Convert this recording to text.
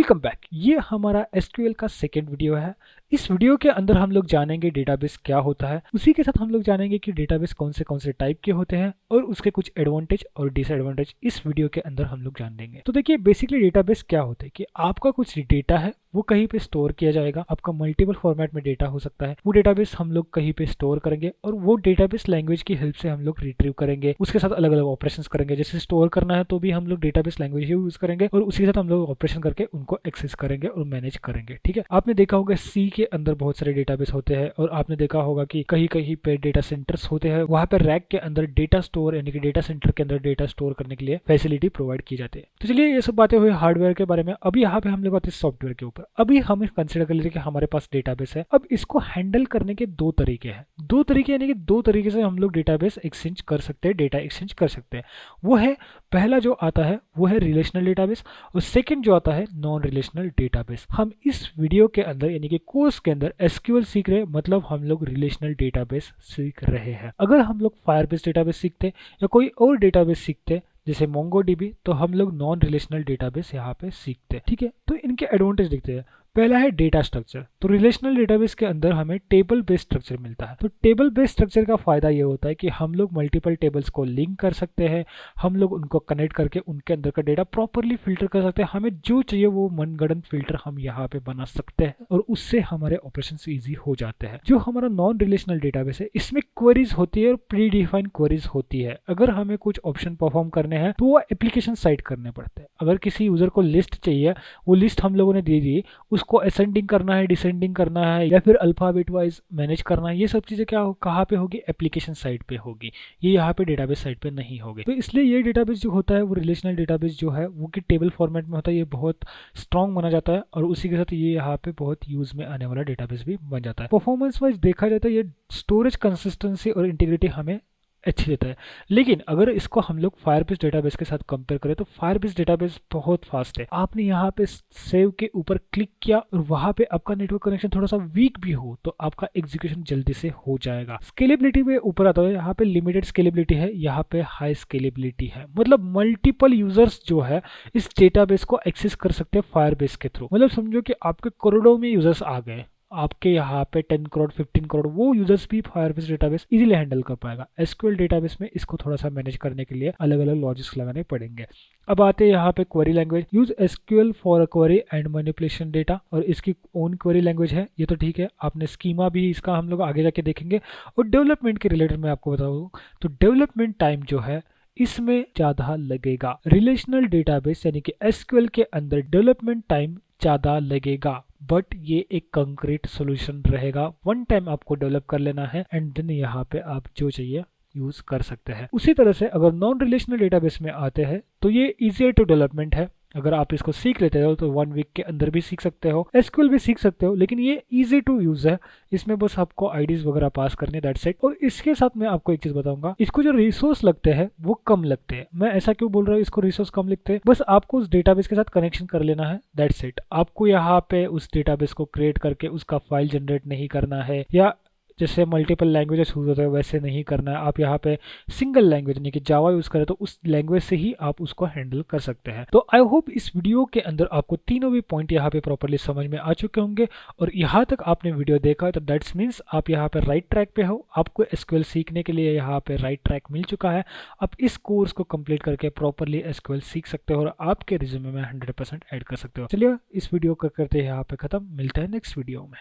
Welcome back. ये हमारा SQL का सेकेंड वीडियो है। इस वीडियो के अंदर हम लोग जानेंगे डेटाबेस क्या होता है, उसी के साथ हम लोग जानेंगे कि डेटाबेस कौन से टाइप के होते हैं और उसके कुछ एडवांटेज और डिसएडवांटेज इस वीडियो के अंदर हम लोग जान लेंगे। तो देखिए बेसिकली डेटाबेस क्या होता है कि आपका कुछ डेटा है वो कहीं पे स्टोर किया जाएगा। आपका मल्टीपल फॉर्मेट में डेटा हो सकता है। वो डेटाबेस हम लोग कहीं पे स्टोर करेंगे और वो डेटाबेस लैंग्वेज की हेल्प से हम लोग रिट्रीव करेंगे। उसके साथ अलग अलग ऑपरेशंस करेंगे। जैसे स्टोर करना है तो भी हम लोग डेटाबेस लैंग्वेज ही यूज करेंगे और उसी के साथ हम लोग ऑपरेशन करके उनको एक्सेस करेंगे और मैनेज करेंगे। ठीक है, आपने देखा होगा सी के अंदर बहुत सारे डेटाबेस होते हैं और आपने देखा होगा कि कहीं कहीं पे डेटा सेंटर्स होते हैं। वहां पर रैक के अंदर डेटा स्टोर यानी कि डेटा सेंटर के अंदर डेटा स्टोर करने के लिए फैसिलिटी प्रोवाइड की जाती है। तो चलिए ये सब बातें हुई हार्डवेयर के बारे में। अभी यहाँ पे हम लोग आते हैं सॉफ्टवेयर के ऊपर। अभी हम कंसिडर कर लेते हैं कि हमारे पास डेटाबेस है। अब इसको हैंडल करने के दो तरीके हैं। दो तरीके यानी कि दो तरीके से हम लोग डेटाबेस एक्सचेंज कर सकते हैं, डेटा एक्सचेंज कर सकते हैं। वो है पहला जो आता है वो है रिलेशनल डेटाबेस और सेकंड जो आता है नॉन रिलेशनल डेटाबेस। हम इस वीडियो के अंदर यानी कि कोर्स के अंदर एसक्यूएल सीख रहे हैं, मतलब हम लोग रिलेशनल डेटाबेस सीख रहे हैं। अगर हम लोग फायरबेस डेटाबेस सीखते या कोई और डेटाबेस सीखते जैसे मोंगोडीबी तो हम लोग नॉन रिलेशनल डेटाबेस यहाँ पे सीखते हैं। ठीक है, तो इनके एडवांटेज देखते हैं। पहला है डेटा स्ट्रक्चर। तो रिलेशनल डेटाबेस के अंदर हमें टेबल बेस्ड स्ट्रक्चर मिलता है। तो टेबल बेस्ड स्ट्रक्चर का फायदा ये होता है कि हम लोग मल्टीपल टेबल्स को लिंक कर सकते हैं। हम लोग उनको कनेक्ट करके उनके अंदर का डेटा प्रॉपरली फिल्टर कर सकते हैं। हमें जो चाहिए वो मनगढ़ंत फिल्टर हम यहाँ पे बना सकते हैं और उससे हमारे ऑपरेशन ईजी हो जाते हैं। जो हमारा नॉन रिलेशनल डेटाबेस है इसमें क्वेरीज होती है और प्री डिफाइंड क्वेरीज होती है। अगर हमें कुछ ऑप्शन परफॉर्म करने हैं तो वो एप्लीकेशन साइड करने पड़ते हैं। अगर किसी यूजर को लिस्ट चाहिए, वो लिस्ट हम लोगों ने दे दी, उसको असेंडिंग करना है, डिसेंडिंग करना है या फिर अल्फाबेट वाइज मैनेज करना है, ये सब चीजें क्या कहाँ पे होगी? एप्लीकेशन साइड पे होगी। ये यहाँ पे डेटाबेस साइड पे नहीं होगी। तो इसलिए ये डेटाबेस जो होता है वो रिलेशनल डेटाबेस जो है वो कि टेबल फॉर्मेट में होता है। ये बहुत स्ट्रॉन्ग माना जाता है और उसी के साथ ये यहाँ पे बहुत यूज में आने वाला डेटाबेस भी बन जाता है। परफॉर्मेंस वाइज देखा जाता है ये स्टोरेज कंसिस्टेंसी और इंटीग्रिटी हमें अच्छी देता है। लेकिन अगर इसको हम लोग फायरबेस डेटाबेस के साथ कंपेयर करें तो फायरबेस डेटाबेस बहुत फास्ट है। आपने यहाँ पे सेव के ऊपर क्लिक किया और वहां पे आपका नेटवर्क कनेक्शन थोड़ा सा वीक भी हो तो आपका एग्जीक्यूशन जल्दी से हो जाएगा। स्केलेबिलिटी में ऊपर आता है, यहाँ पे लिमिटेड स्केलेबिलिटी है, यहाँ पे हाई स्केलेबिलिटी है। मतलब मल्टीपल यूजर्स जो है इस डेटाबेस को एक्सेस कर सकते हैं फायरबेस के थ्रू। मतलब समझो कि आपके करोड़ों में यूजर्स आ गए, आपके यहाँ पे 10 करोड़ 15 करोड़ वो यूजर्स भी फायरबेस डेटाबेस इजीली हैंडल कर पाएगा। एसक्यूएल डेटाबेस में इसको थोड़ा सा मैनेज करने के लिए अलग अलग लॉजिक्स लगाने पड़ेंगे। अब आते हैं यहाँ पे query language. Use SQL for a query and manipulation data, और इसकी ओन क्वेरी लैंग्वेज है, ये तो ठीक है। आपने स्कीमा भी इसका हम लोग आगे जाके देखेंगे। और डेवलपमेंट के रिलेटेड मैं आपको बताऊँ तो डेवलपमेंट टाइम जो है इसमें ज़्यादा लगेगा। रिलेशनल डेटाबेस यानी कि एसक्यूएल के अंदर डेवलपमेंट टाइम ज़्यादा लगेगा, बट ये एक कंक्रीट सॉल्यूशन रहेगा। वन टाइम आपको डेवलप कर लेना है एंड देन यहाँ पे आप जो चाहिए यूज कर सकते हैं। उसी तरह से अगर नॉन रिलेशनल डेटाबेस में आते हैं तो ये इजियर टू डेवलपमेंट है। अगर आप इसको सीख लेते हो तो 1 वीक के अंदर भी सीख सकते हो, एसक्यूएल भी सीख सकते हो, लेकिन ये इजी टू यूज है। इसमें बस आपको आईडीज वगैरह पास करने, दैट्स इट। और इसके साथ मैं आपको एक चीज बताऊंगा, इसको जो रिसोर्स लगते हैं वो कम लगते हैं। मैं ऐसा क्यों बोल रहा हूँ इसको रिसोर्स कम लगते हैं? बस आपको उस डेटाबेस के साथ कनेक्शन कर लेना है, दैट्स इट। आपको यहाँ पे उस डेटाबेस को क्रिएट करके उसका फाइल जनरेट नहीं करना है, या जैसे मल्टीपल लैंग्वेजेस यूज होते हैं वैसे नहीं करना है। आप यहाँ पे सिंगल लैंग्वेज यानी कि जावा यूज करें तो उस लैंग्वेज से ही आप उसको हैंडल कर सकते हैं। तो आई होप इस वीडियो के अंदर आपको तीनों भी पॉइंट यहाँ पे प्रॉपरली समझ में आ चुके होंगे। और यहाँ तक आपने वीडियो देखा है तो दैट्स मीन्स आप यहाँ पे राइट ट्रैक पे हो। आपको एसक्यूएल सीखने के लिए यहाँ पे राइट ट्रैक मिल चुका है। आप इस कोर्स को कंप्लीट करके प्रॉपरली एसक्यूएल सीख सकते हो और आपके रिज्यूमे में 100% ऐड कर सकते हो। चलिए इस वीडियो को करते हैं यहाँ पे खत्म। मिलते हैं नेक्स्ट वीडियो में।